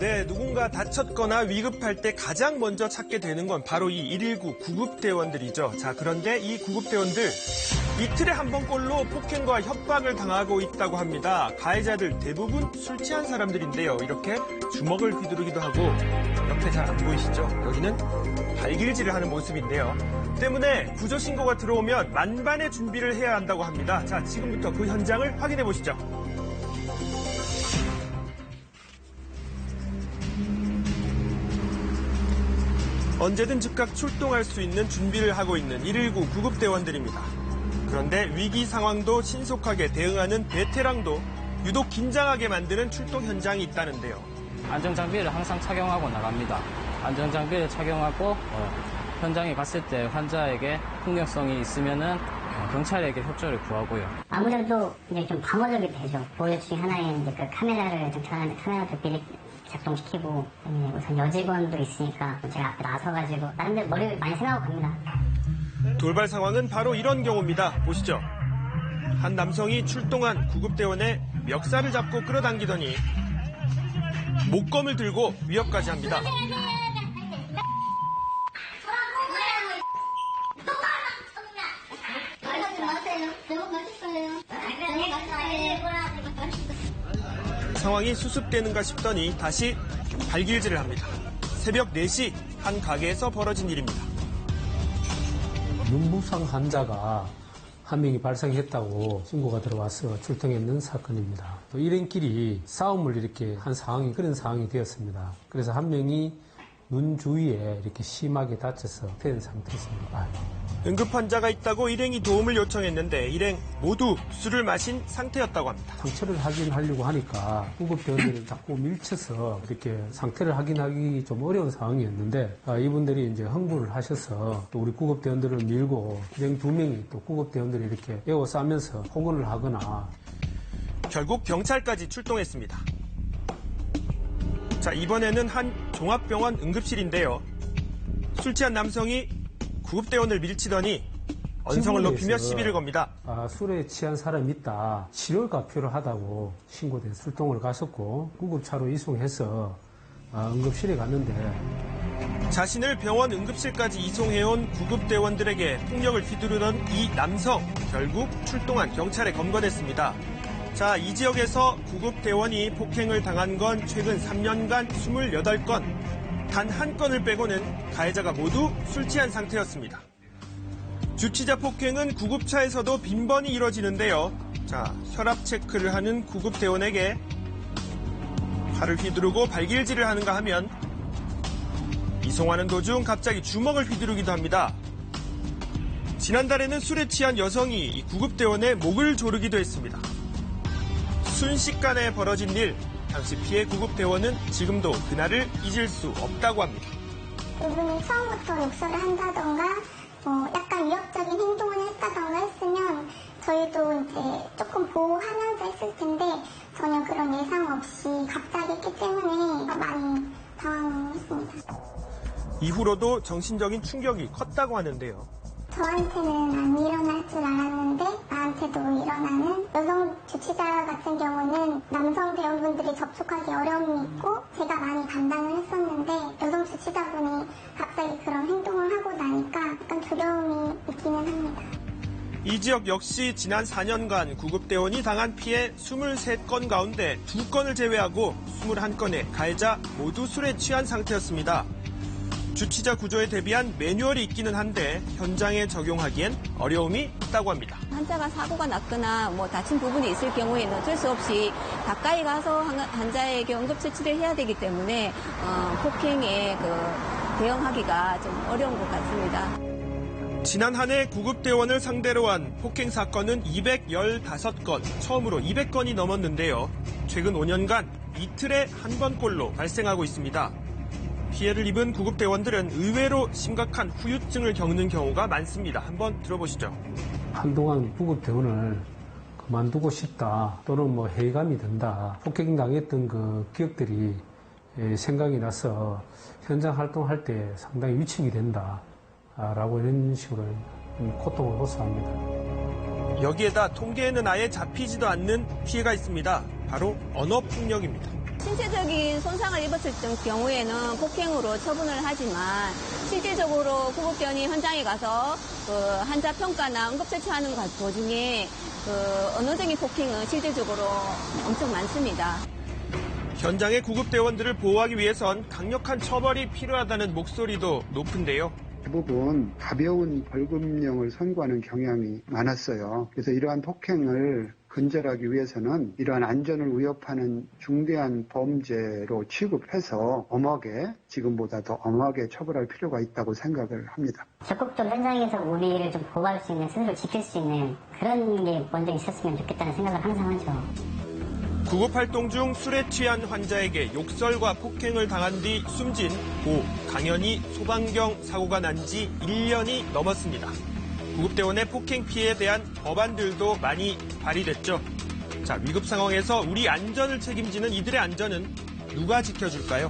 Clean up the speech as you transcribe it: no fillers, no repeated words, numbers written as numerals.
네, 누군가 다쳤거나 위급할 때 가장 먼저 찾게 되는 건 바로 이 119 구급대원들이죠. 자, 그런데 이 구급대원들 이틀에 한 번꼴로 폭행과 협박을 당하고 있다고 합니다. 가해자들 대부분 술 취한 사람들인데요. 이렇게 주먹을 휘두르기도 하고 옆에 잘 안 보이시죠? 여기는 발길질을 하는 모습인데요. 때문에 구조 신고가 들어오면 만반의 준비를 해야 한다고 합니다. 자, 지금부터 그 현장을 확인해 보시죠. 언제든 즉각 출동할 수 있는 준비를 하고 있는 119 구급대원들입니다. 그런데 위기 상황도 신속하게 대응하는 베테랑도 유독 긴장하게 만드는 출동 현장이 있다는데요. 안전장비를 항상 착용하고 나갑니다. 안전장비를 착용하고 현장에 갔을 때 환자에게 폭력성이 있으면은 경찰에게 협조를 구하고요. 아무래도 이제 좀 방어적이 되죠. 보호 중에 하나에 이제 그 카메라를 장착하는데 카메라도 미리 작동시키고 우선 여직원도 있으니까 제가 앞에 나서가지고 나름대로 머리를 많이 생각하고 갑니다. 돌발 상황은 바로 이런 경우입니다. 보시죠. 한 남성이 출동한 구급대원의 멱살을 잡고 끌어당기더니 목검을 들고 위협까지 합니다. 상황이 수습되는가 싶더니 다시 발길질을 합니다. 새벽 4시 한 가게에서 벌어진 일입니다. 눈부상 환자가 한 명이 발생했다고 신고가 들어와서 출동했는 사건입니다. 또 일행끼리 싸움을 이렇게 한 상황이 그런 상황이 되었습니다. 그래서 한 명이 눈 주위에 이렇게 심하게 다쳐서 된 상태였습니다. 응급 환자가 있다고 일행이 도움을 요청했는데 일행 모두 술을 마신 상태였다고 합니다. 상처를 확인하려고 하니까 구급대원들이 자꾸 밀쳐서 이렇게 상태를 확인하기 좀 어려운 상황이었는데 이분들이 이제 흥분을 하셔서 또 우리 구급대원들을 밀고 일행 2명이 또 구급대원들이 이렇게 에워싸면서 폭언을 하거나 결국 경찰까지 출동했습니다. 자, 이번에는 한 종합병원 응급실인데요. 술 취한 남성이 구급대원을 밀치더니 언성을 높이며 시비를 겁니다. 술에 취한 사람이 있다. 치료가 필요하다고 신고돼 출동을 갔었고 구급차로 이송해서 응급실에 갔는데 자신을 병원 응급실까지 이송해온 구급대원들에게 폭력을 휘두르던 이 남성 결국 출동한 경찰에 검거됐습니다. 자, 이 지역에서 구급대원이 폭행을 당한 건 최근 3년간 28건. 단 한 건을 빼고는 가해자가 모두 술 취한 상태였습니다. 주치자 폭행은 구급차에서도 빈번히 이뤄지는데요. 자, 혈압 체크를 하는 구급대원에게 팔을 휘두르고 발길질을 하는가 하면 이송하는 도중 갑자기 주먹을 휘두르기도 합니다. 지난달에는 술에 취한 여성이 이 구급대원의 목을 조르기도 했습니다. 순식간에 벌어진 일, 당시 피해 구급대원은 지금도 그날을 잊을 수 없다고 합니다. 이분이 처음부터 욕설을 한다던가 약간 위협적인 행동을 했다던가 했으면 저희도 이제 조금 보호하면서 했을 텐데 전혀 그런 예상 없이 갑자기 했기 때문에 많이 당황했습니다. 이후로도 정신적인 충격이 컸다고 하는데요. 저한테는 안 일어날 줄 알았는데 나한테도 일어나는 여성 주치자 같은 경우는 남성 대원분들이 접촉하기 어려움이 있고 제가 많이 감당을 했었는데 여성 주치자분이 갑자기 그런 행동을 하고 나니까 약간 두려움이 있기는 합니다. 이 지역 역시 지난 4년간 구급대원이 당한 피해 23건 가운데 2건을 제외하고 21건의 가해자 모두 술에 취한 상태였습니다. 주치자 구조에 대비한 매뉴얼이 있기는 한데 현장에 적용하기엔 어려움이 있다고 합니다. 환자가 사고가 났거나 다친 부분이 있을 경우에는 어쩔 수 없이 가까이 가서 환자에게 응급처치를 해야 되기 때문에 폭행에 대응하기가 좀 어려운 것 같습니다. 지난 한 해 구급대원을 상대로 한 폭행 사건은 215건, 처음으로 200건이 넘었는데요. 최근 5년간 이틀에 한 번꼴로 발생하고 있습니다. 피해를 입은 구급대원들은 의외로 심각한 후유증을 겪는 경우가 많습니다. 한번 들어보시죠. 한동안 구급대원을 그만두고 싶다 또는 회의감이 든다. 폭행당했던 그 기억들이 생각이 나서 현장 활동할 때 상당히 위축이 된다. 라고 이런 식으로 고통을 호소합니다. 여기에다 통계에는 아예 잡히지도 않는 피해가 있습니다. 바로 언어폭력입니다. 신체적인 손상을 입었을 경우에는 폭행으로 처분을 하지만 실질적으로 구급대원이 현장에 가서 그 환자 평가나 응급처치하는 도중에 그 언어적인 폭행은 실질적으로 엄청 많습니다. 현장의 구급대원들을 보호하기 위해선 강력한 처벌이 필요하다는 목소리도 높은데요. 대부분 가벼운 벌금형을 선고하는 경향이 많았어요. 그래서 이러한 폭행을 근절하기 위해서는 이러한 안전을 위협하는 중대한 범죄로 취급해서 엄하게, 지금보다 더 엄하게 처벌할 필요가 있다고 생각을 합니다. 적극적으로 현장에서 우리를 좀 보호할 수 있는, 스스로 지킬 수 있는 그런 게 먼저 있었으면 좋겠다는 생각을 항상 하죠. 구급활동 중 술에 취한 환자에게 욕설과 폭행을 당한 뒤 숨진 고 강현희 소방경 사고가 난 지 1년이 넘었습니다. 구급대원의 폭행 피해에 대한 법안들도 많이 발의됐죠. 자, 위급 상황에서 우리 안전을 책임지는 이들의 안전은 누가 지켜줄까요?